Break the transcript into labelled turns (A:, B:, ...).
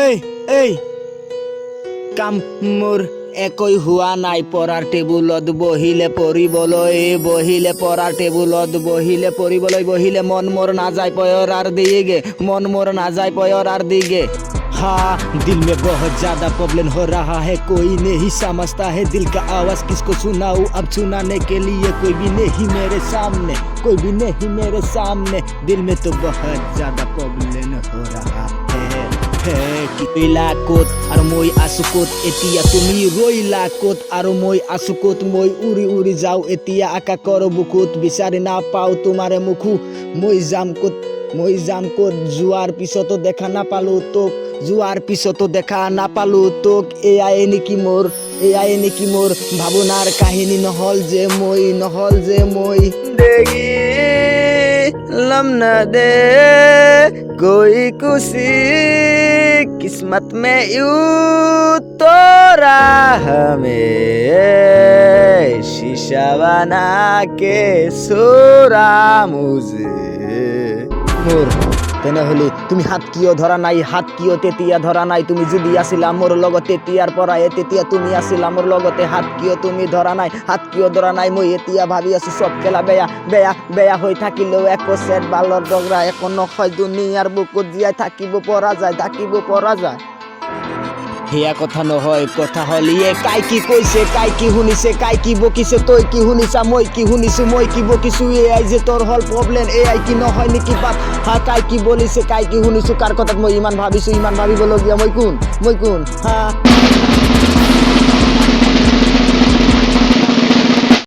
A: এই এই কাম মোৰ একোই হোৱা নাই পঢ়াৰ টেবুলত বহিলে পঢ়াৰ টেবুলত বহিলে মন মোৰ নাযায় পঢ়াৰ দিগে हाँ दिल में बहुत ज्यादा प्रॉब्लम हो रहा है कोई नहीं समझता है दिल का आवाज किसको सुनाऊं अब सुनाने के लिए कोई भी नहीं मेरे सामने दिल में तो बहुत ज्यादा प्रॉब्लम हो रहा है রইলা ক'ত আৰু মই আছো ক'ত এতিয়া তুমি ৰইলা ক'ত আৰু মই আছো ক'ত মই উৰি উৰি যাওঁ এতিয়া আকাশৰ বুকুত বিচাৰি নাপাওঁ তোমাৰে মুখো মই যাম ক'ত যোৱাৰ পিছতো দেখা নাপালো তোক এয়াই নেকি মোৰ ভাৱনাৰ কাহিনী নহল যে মই দেখি लम न दे कोई खुशी किस्मत में यूं तोड़ा हमें शीशा बना के सोरा मुझे मोर তেনেহলে তুমি হাত কিয় ধৰা নাই তুমি যদি আছিলা মোৰ লগতে তেতিয়াৰ পৰা তেতিয়া তুমি আছিলা মোৰ লগতে হাত কিয় ধৰা নাই মই এতিয়া ভাবি আছো সব খেলা বেয়া হৈ থাকিলেও একো চেট বালৰ ডগৰা একো নহয় দুনিয়াৰ বুকুত জীয়াই থাকিব পৰা যায় সেয়া কথা নহয় কথা হ'ল ইয়ে কাই কি কৈছে কাই কি শুনিছে কাই কি বকিছে তই কি শুনিছা মই কি বকিছো এয়াই যে তোৰ হল প্ৰব্লেম এয়াই কি নহয় নেকি বাট হা কাই কি বলিছে কাই কি শুনিছো কাৰ কথাত মই ইমান ভাবিবলগীয়া মই কোন হা